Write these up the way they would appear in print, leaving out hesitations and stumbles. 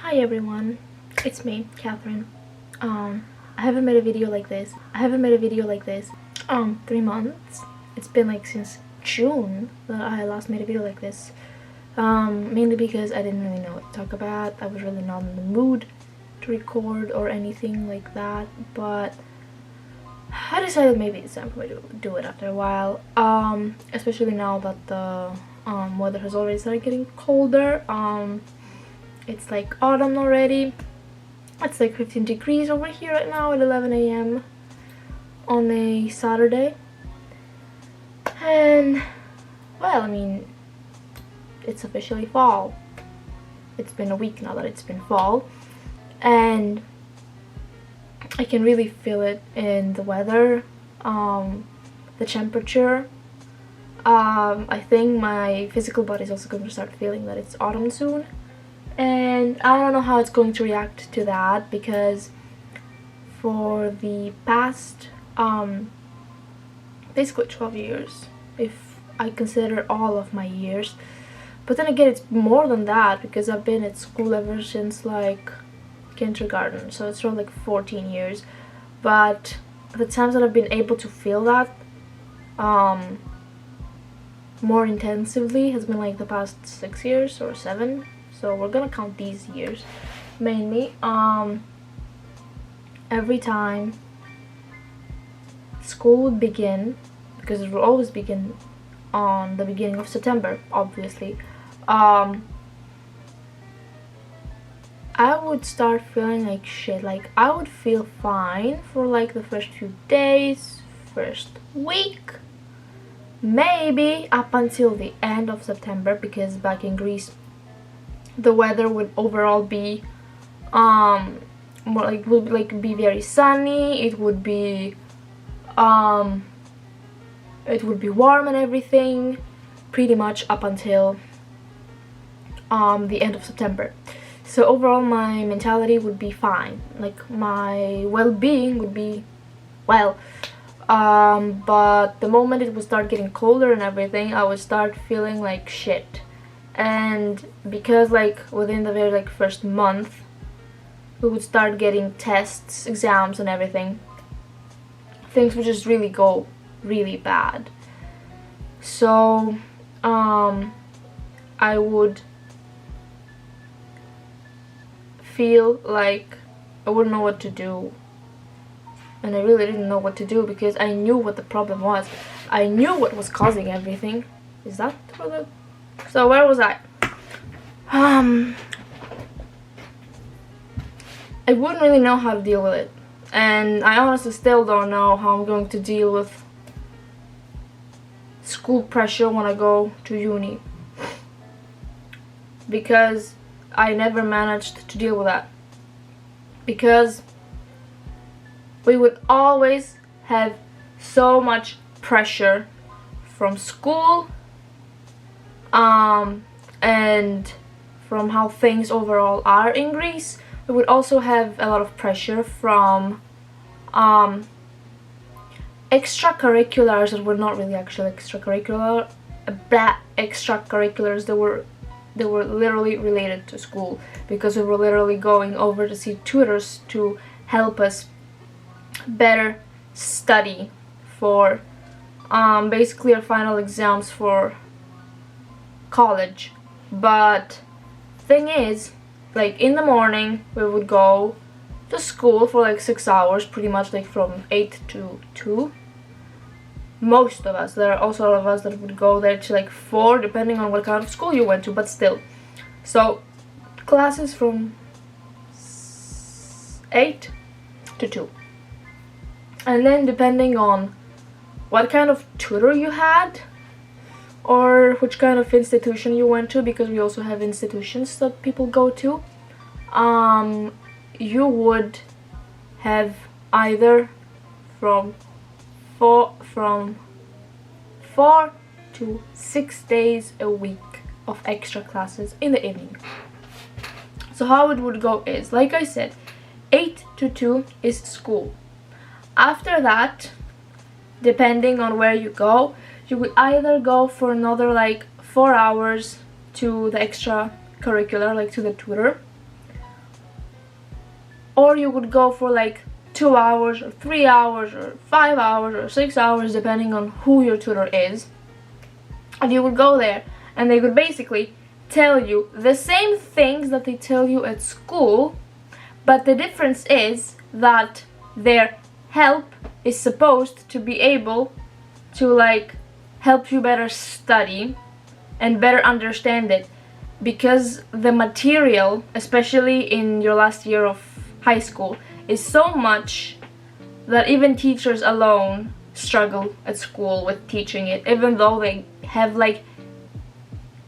Hi everyone, it's me, Catherine. I haven't made a video like this. 3 months. It's been like since June that I last made a video like this. Mainly because I didn't really know what to talk about. I was really not in the mood to record or anything like that, but I decided maybe it's time for me to do it after a while. Especially now that the weather has already started getting colder. It's like autumn already. It's like 15 degrees over here right now at 11 a.m. on a Saturday. And, well, I mean, it's officially fall. It's been a week now that it's been fall. And I can really feel it in the weather, the temperature. I think my physical body is also going to start feeling that it's autumn soon. And I don't know how it's going to react to that, because for the past basically 12 years, if I consider all of my years, but then again it's more than that because I've been at school ever since like kindergarten, so it's around like 14 years. But the times that I've been able to feel that more intensively has been like the past 6 years or 7. So we're gonna count these years mainly. Every time school would begin, because it will always begin on the beginning of September, obviously, I would start feeling like shit. Like, I would feel fine for like the first few days, first week, maybe up until the end of September, because back in Greece the weather would overall be more like, would like be very sunny. It would be warm and everything, pretty much up until the end of September. So overall my mentality would be fine, like my well-being would be well, but the moment it would start getting colder and everything, I would start feeling like shit. And because like within the very like first month we would start getting tests, exams and everything, things would just really go really bad. So I would feel like I wouldn't know what to do, and I really didn't know what to do because I knew what the problem was. I knew what was causing everything. Is that for the... So where was I? I wouldn't really know how to deal with it, and I honestly still don't know how I'm going to deal with school pressure when I go to uni, because I never managed to deal with that, because we would always have so much pressure from school, and from how things overall are in Greece. We would also have a lot of pressure from extracurriculars that were not really actually extracurriculars. They were literally related to school, because we were literally going over to see tutors to help us better study for basically our final exams for college. But thing is, like in the morning we would go to school for like 6 hours, pretty much like from 8 to 2. Most of us, there are also a lot of us that would go there to like 4, depending on what kind of school you went to, but still. So classes from 8 to 2. And then depending on what kind of tutor you had, or which kind of institution you went to, because we also have institutions that people go to, you would have either from 4 to 6 days a week of extra classes in the evening. So how it would go is, like I said, 8 to 2 is school. After that, depending on where you go, you would either go for another like 4 hours to the extracurricular, like to the tutor, or you would go for like 2 hours or 3 hours or 5 hours or 6 hours, depending on who your tutor is. And you would go there and they would basically tell you the same things that they tell you at school, but the difference is that their help is supposed to be able to like help you better study and better understand it, because the material, especially in your last year of high school, is so much that even teachers alone struggle at school with teaching it, even though they have like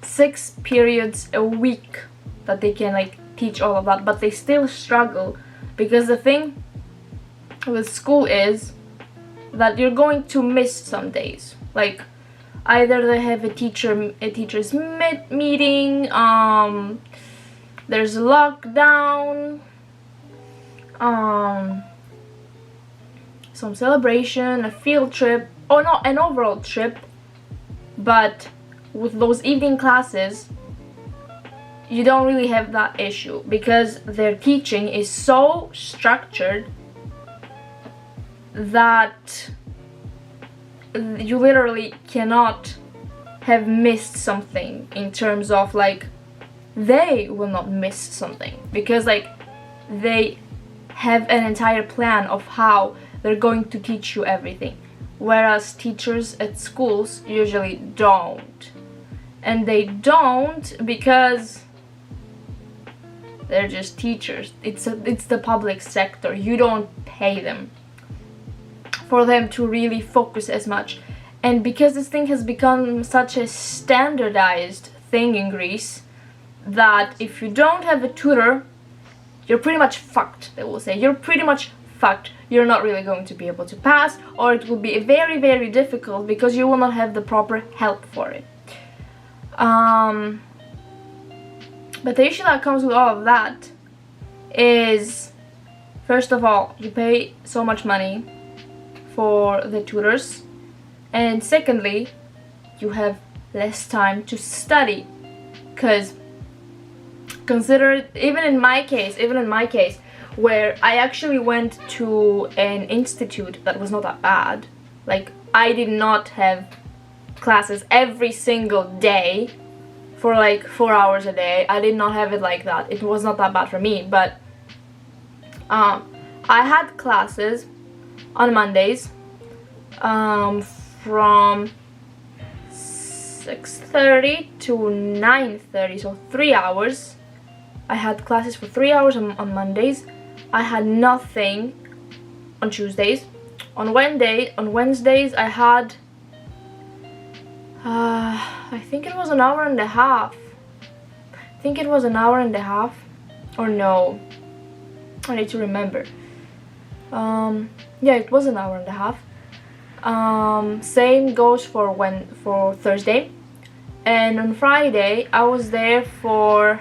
6 periods a week that they can like teach all of that, but they still struggle, because the thing with school is that you're going to miss some days. Like either they have a teacher's meeting, there's a lockdown, some celebration, a field trip, or not an overall trip. But with those evening classes, you don't really have that issue, because their teaching is so structured that you literally cannot have missed something, in terms of like they will not miss something, because like they have an entire plan of how they're going to teach you everything, whereas teachers at schools usually don't. And they don't because they're just teachers. It's the public sector. You don't pay them for them to really focus as much. And because this thing has become such a standardized thing in Greece, that if you don't have a tutor, you're pretty much fucked, they will say. You're pretty much fucked. You're not really going to be able to pass, or it will be very, very difficult because you will not have the proper help for it. But the issue that comes with all of that is, first of all, you pay so much money for the tutors, and secondly, you have less time to study. Because consider, even in my case, where I actually went to an institute that was not that bad. Like, I did not have classes every single day for like 4 hours a day. I did not have it like that. It was not that bad for me, but I had classes on Mondays from 6:30 to 9:30, so 3 hours. I had classes for 3 hours on Mondays. I had nothing on Tuesdays. On Wednesdays I had I think it was an hour and a half. Or no, I need to remember. Yeah, it was an hour and a half. Same goes for Thursday. And on Friday I was there for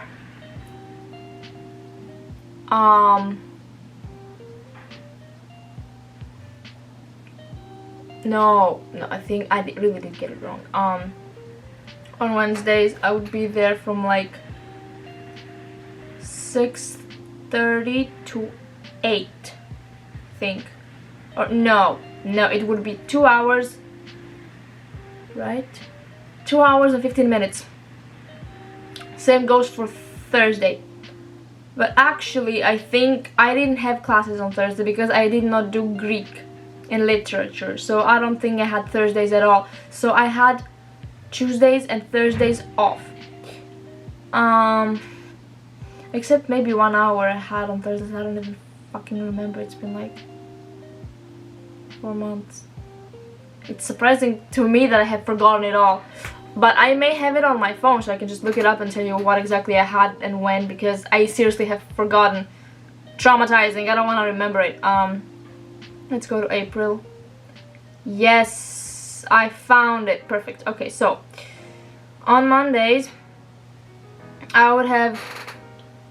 no, I think I really did get it wrong. On Wednesdays I would be there from like 6:30 to 8, I think. Or no, it would be 2 hours, right? 2 hours and 15 minutes. Same goes for Thursday. But actually I think I didn't have classes on Thursday because I did not do Greek in literature, so I don't think I had Thursdays at all. So I had Tuesdays and Thursdays off. Except maybe 1 hour I had on Thursdays. I don't even fucking remember. It's been like 4 months. It's surprising to me that I have forgotten it all. But I may have it on my phone, so I can just look it up and tell you what exactly I had and when, because I seriously have forgotten. Traumatizing. I don't want to remember it. Let's go to April. Yes, I found it. Perfect. Okay, so on Mondays I would have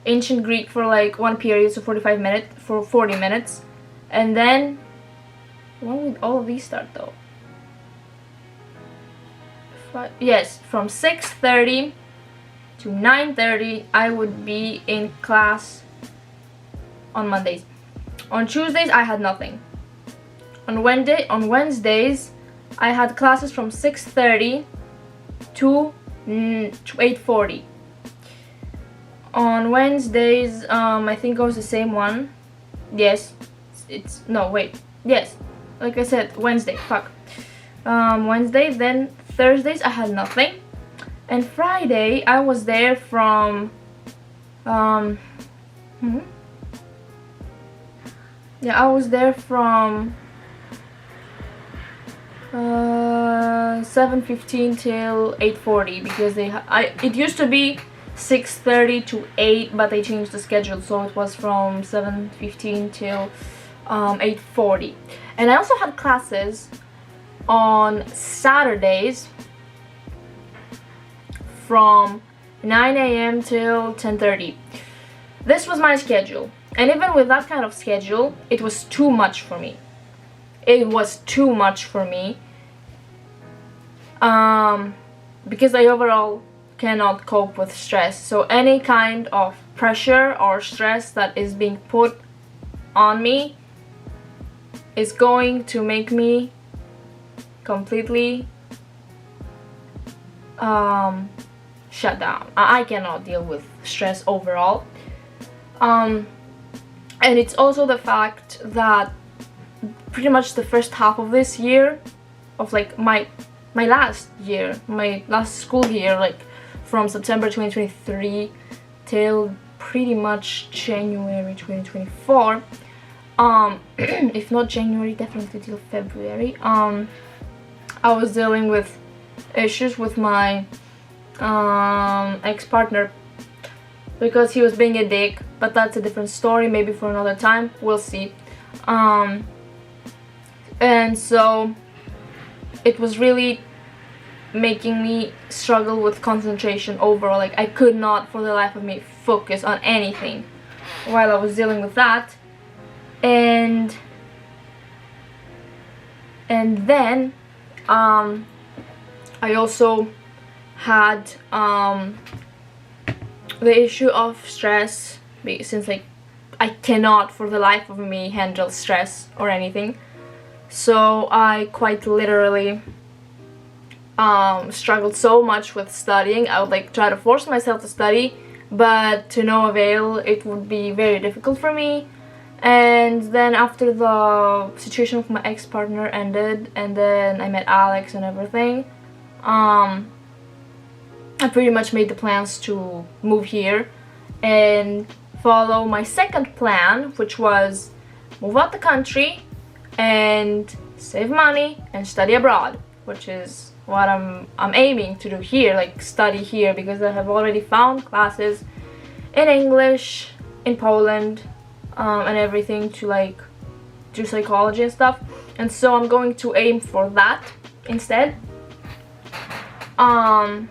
ancient Greek for like 1 period, so 40 minutes. And then when would all of these start though? Yes, from 6:30 to 9:30 I would be in class on Mondays. On Tuesdays I had nothing. On Wednesdays I had classes from 6:30 to 8:40. On Wednesdays, I think it was the same one. Yes, yes, like I said, Wednesday, fuck. Wednesday, then Thursdays I had nothing. And Friday I was there from, I was there from 7:15 till 8:40 because it used to be 6:30 to 8, but they changed the schedule, so it was from 7:15 till 8:40. And I also had classes on Saturdays from 9 a.m. till 10:30. This was my schedule, and even with that kind of schedule, it was too much for me. It was too much for me because I overall cannot cope with stress. So any kind of pressure or stress that is being put on me is going to make me completely shut down. I cannot deal with stress overall. And it's also the fact that pretty much the first half of this year, of like my last school year, like from September 2023 till pretty much January 2024, if not January, definitely till February, I was dealing with issues with my ex-partner because he was being a dick, but that's a different story, maybe for another time, we'll see. And so it was really making me struggle with concentration overall. Like I could not for the life of me focus on anything while I was dealing with that. And then I also had the issue of stress, since like I cannot for the life of me handle stress or anything. So I quite literally struggled so much with studying. I would like try to force myself to study, but to no avail. It would be very difficult for me. And then after the situation with my ex-partner ended, and then I met Alex and everything, I pretty much made the plans to move here and follow my second plan, which was move out the country and save money and study abroad, which is what I'm aiming to do here, like study here, because I have already found classes in English in Poland and everything to like do psychology and stuff, and so I'm going to aim for that instead. And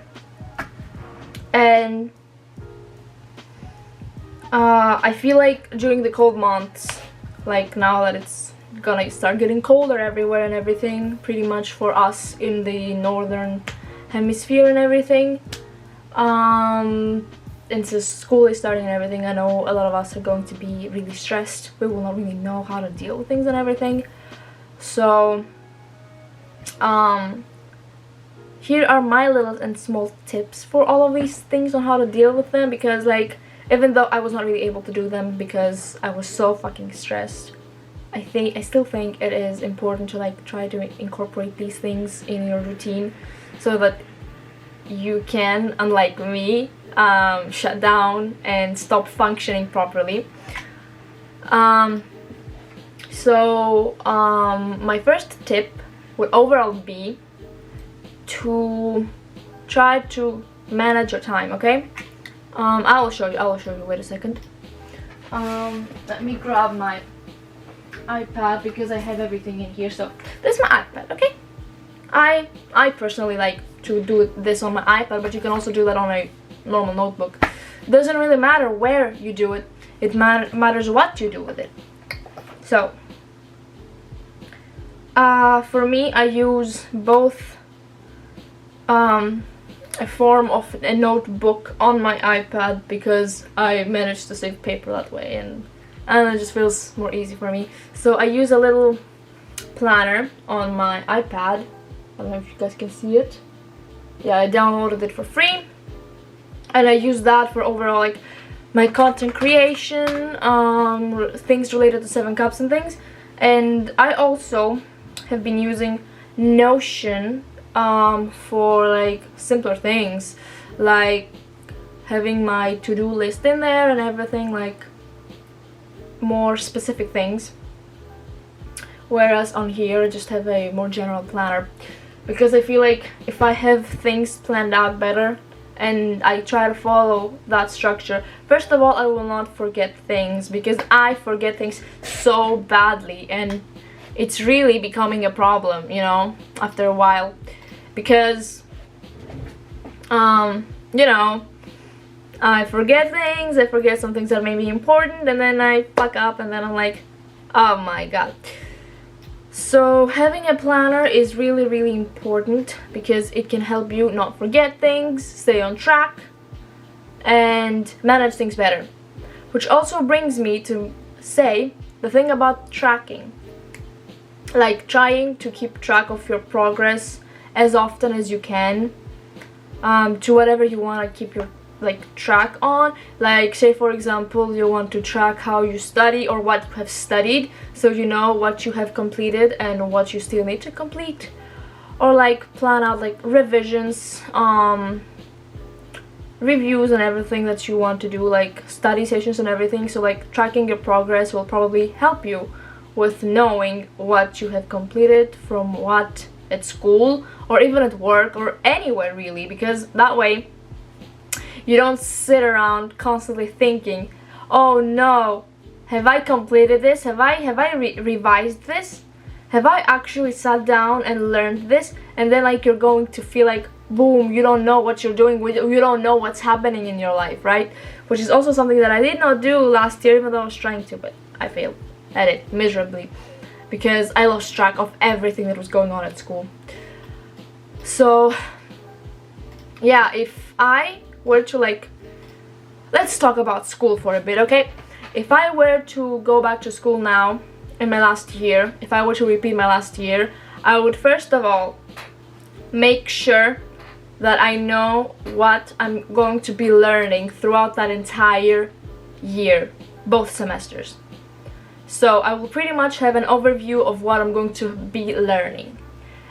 I feel like during the cold months, like now that it's gonna start getting colder everywhere and everything, pretty much for us in the northern hemisphere and everything, and since school is starting and everything, I know a lot of us are going to be really stressed. We will not really know how to deal with things and everything. So here are my little and small tips for all of these things on how to deal with them, because like even though I was not really able to do them because I was so fucking stressed, I still think it is important to like try to incorporate these things in your routine so that you can, unlike me, shut down and stop functioning properly. My first tip would overall be to try to manage your time, okay? I will show you, wait a second. Let me grab my iPad because I have everything in here. So this is my iPad, okay? I personally like to do this on my iPad, but you can also do that on a normal notebook. Doesn't really matter where you do it, it matters what you do with it. So for me, I use both a form of a notebook on my iPad because I managed to save paper that way, and and it just feels more easy for me. So I use a little planner on my iPad. I don't know if you guys can see it. Yeah, I downloaded it for free, and I use that for overall like my content creation, things related to 7 Cups and things. And I also have been using Notion for like simpler things, like having my to-do list in there and everything, like more specific things. Whereas on here I just have a more general planner, because I feel like if I have things planned out better and I try to follow that structure, first of all, I will not forget things, because I forget things so badly, and it's really becoming a problem, you know, after a while, because you know, I forget things, I forget some things that may be important, and then I fuck up, and then I'm like, oh my god. So having a planner is really, really important, because it can help you not forget things, stay on track, and manage things better. Which also brings me to say the thing about tracking. Like trying to keep track of your progress as often as you can, to whatever you want to keep your track on. Like say for example you want to track how you study or what you have studied, so you know what you have completed and what you still need to complete. Or like plan out like revisions, reviews and everything that you want to do, like study sessions and everything. So like tracking your progress will probably help you with knowing what you have completed from what at school or even at work or anywhere really, because that way you don't sit around constantly thinking, oh no, have I completed this? Have I revised this? Have I actually sat down and learned this? And then like you're going to feel like, boom, you don't know what you're doing, you don't know what's happening in your life, right? Which is also something that I did not do last year, even though I was trying to, but I failed at it miserably, because I lost track of everything that was going on at school. So yeah, if I were to like, let's talk about school for a bit, okay? If I were to go back to school now in my last year, if I were to repeat my last year, I would first of all make sure that I know what I'm going to be learning throughout that entire year, both semesters. So I will pretty much have an overview of what I'm going to be learning.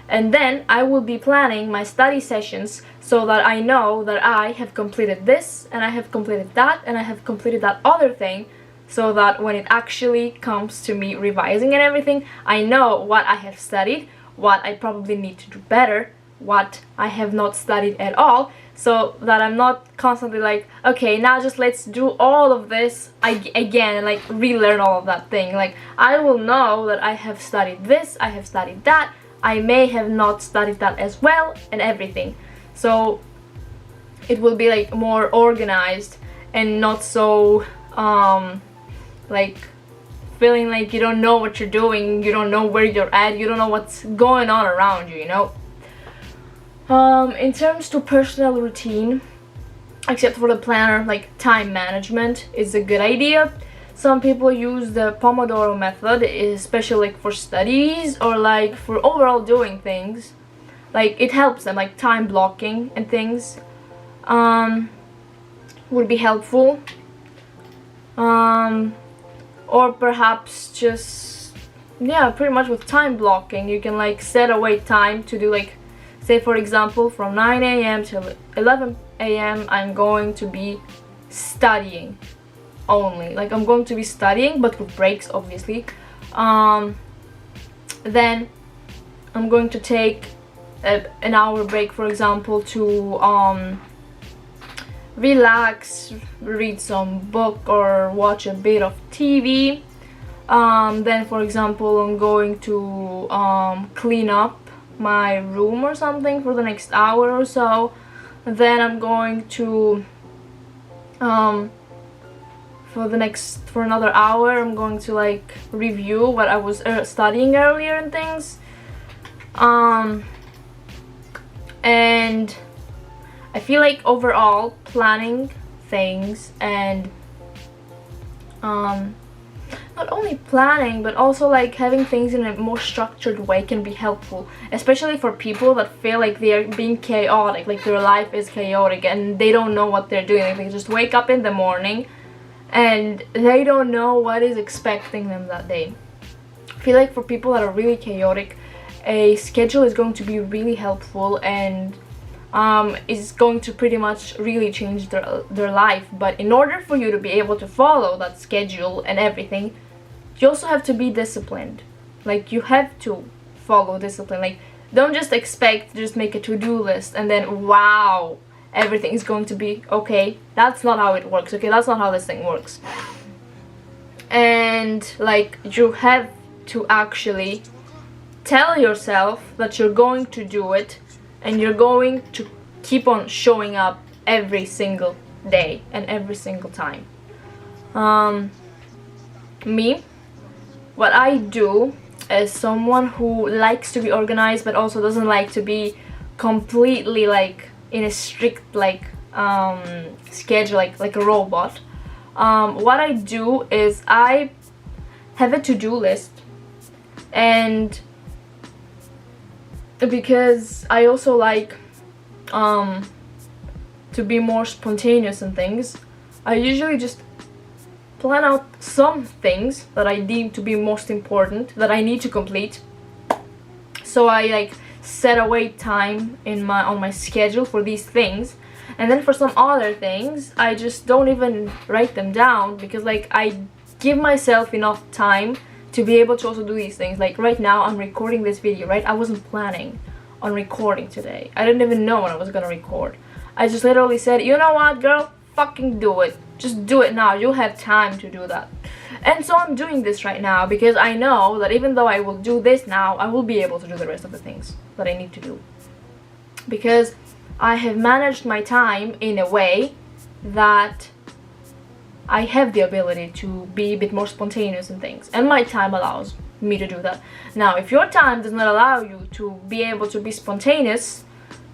And then I will be planning my study sessions so that I know that I have completed this, and I have completed that, and I have completed that other thing, so that when it actually comes to me revising and everything, I know what I have studied, what I probably need to do better, what I have not studied at all, so that I'm not constantly like, okay, now just let's do all of this again and like relearn all of that thing. Like I will know that I have studied this, I have studied that, I may have not studied that as well, and everything. So it will be like more organized and not so like feeling like you don't know what you're doing, you don't know where you're at, you don't know what's going on around you, you know. In terms to personal routine, except for the planner, like time management is a good idea. Some people use the Pomodoro method, especially like for studies or like for overall doing things. Like it helps them, like time blocking and things would be helpful. Or perhaps just, yeah, pretty much with time blocking, you can like set away time to do like, say for example, from 9 a.m. till 11 a.m. I'm going to be studying only. Like I'm going to be studying, but with breaks obviously. Then I'm going to take an hour break, for example, to relax, read some book or watch a bit of TV. Then for example I'm going to clean up my room or something for the next hour or so. Then I'm going to for another hour I'm going to like review what I was studying earlier and things. And I feel like overall planning things and only planning, but also like having things in a more structured way can be helpful, especially for people that feel like they're being chaotic, like their life is chaotic and they don't know what they're doing. Like they just wake up in the morning and they don't know what is expecting them that day. I feel like for people that are really chaotic, a schedule is going to be really helpful and is going to pretty much really change their life. But in order for you to be able to follow that schedule and everything, you also have to be disciplined. Like you have to follow discipline. Like don't just expect to just make a to-do list and then wow, everything is going to be okay. That's not how it works. Okay, that's not how this thing works. And like you have to actually tell yourself that you're going to do it, and you're going to keep on showing up every single day and every single time. Me, what I do as someone who likes to be organized but also doesn't like to be completely like in a strict like schedule, like a robot, what I do is I have a to-do list, and because I also like to be more spontaneous and things, I usually just plan out some things that I deem to be most important that I need to complete. So I like set away time on my schedule for these things, and then for some other things I just don't even write them down, because like I give myself enough time to be able to also do these things. Like right now I'm recording this video, right? I wasn't planning on recording today. I didn't even know when I was gonna record. I just literally said, you know what, girl, fucking do it. Just do it now. You'll have time to do that. And so I'm doing this right now because I know that even though I will do this now, I will be able to do the rest of the things that I need to do. Because I have managed my time in a way that I have the ability to be a bit more spontaneous in things, and my time allows me to do that. Now, if your time does not allow you to be able to be spontaneous,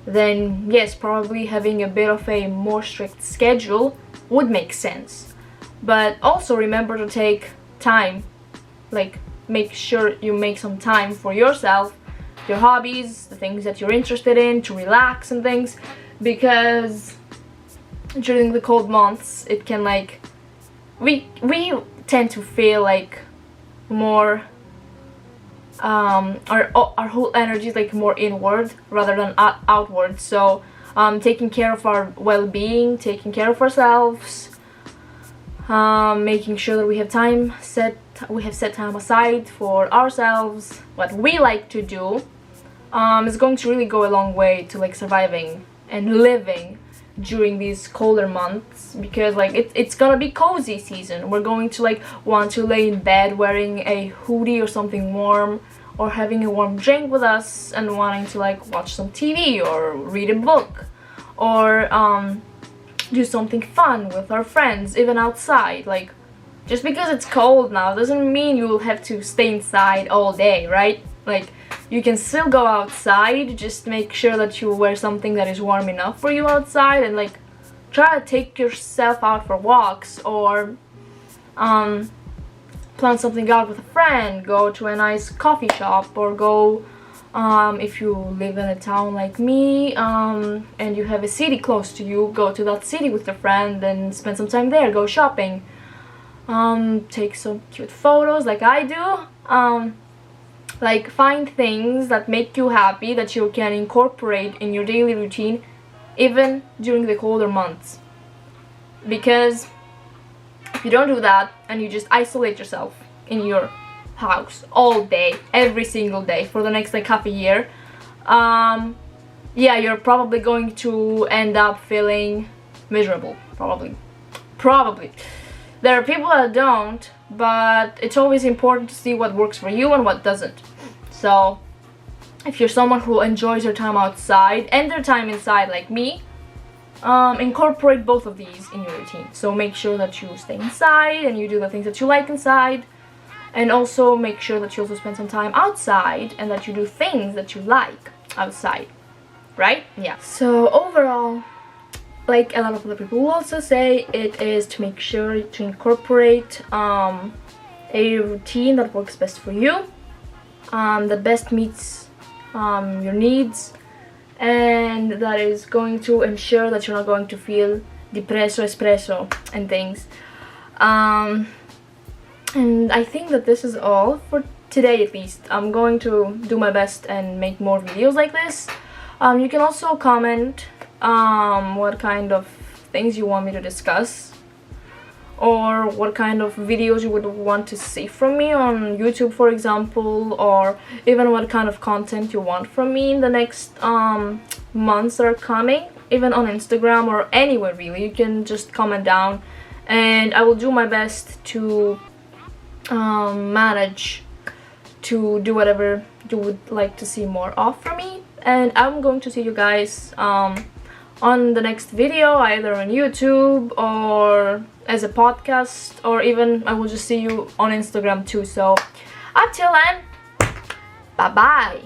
then yes, probably having a bit of a more strict schedule would make sense. But also remember to take time, like make sure you make some time for yourself, your hobbies, the things that you're interested in, to relax and things, because during the cold months it can like we tend to feel like more our whole energy is like more inward rather than outward. So taking care of our well-being, taking care of ourselves, making sure that we have set time aside for ourselves, what we like to do, is going to really go a long way to like surviving and living during these colder months, because like it's gonna be cozy season. We're going to like want to lay in bed wearing a hoodie or something warm, or having a warm drink with us and wanting to like watch some TV or read a book, or do something fun with our friends, even outside. Like just because it's cold now doesn't mean you will have to stay inside all day, right? Like you can still go outside, just make sure that you wear something that is warm enough for you outside, and like try to take yourself out for walks, or plan something out with a friend, go to a nice coffee shop, or go if you live in a town like me and you have a city close to you, go to that city with your friend and spend some time there, go shopping, take some cute photos like I do. Like find things that make you happy that you can incorporate in your daily routine even during the colder months. Because if you don't do that and you just isolate yourself in your house all day, every single day for the next like half a year, yeah, you're probably going to end up feeling miserable. Probably. There are people that don't, but it's always important to see what works for you and what doesn't. So if you're someone who enjoys their time outside and their time inside like me, incorporate both of these in your routine. So make sure that you stay inside and you do the things that you like inside, and also make sure that you also spend some time outside and that you do things that you like outside, right? Yeah. So overall, like a lot of other people will also say, it is to make sure to incorporate a routine that works best for you, that best meets your needs, and that is going to ensure that you're not going to feel depresso espresso and things. And I think that this is all for today, at least. I'm going to do my best and make more videos like this. You can also comment what kind of things you want me to discuss, or what kind of videos you would want to see from me on YouTube, for example, or even what kind of content you want from me in the next months that are coming, even on Instagram or anywhere really. You can just comment down and I will do my best to manage to do whatever you would like to see more of from me. And I'm going to see you guys on the next video, either on YouTube or as a podcast, or even I will just see you on Instagram too. So until then, bye bye.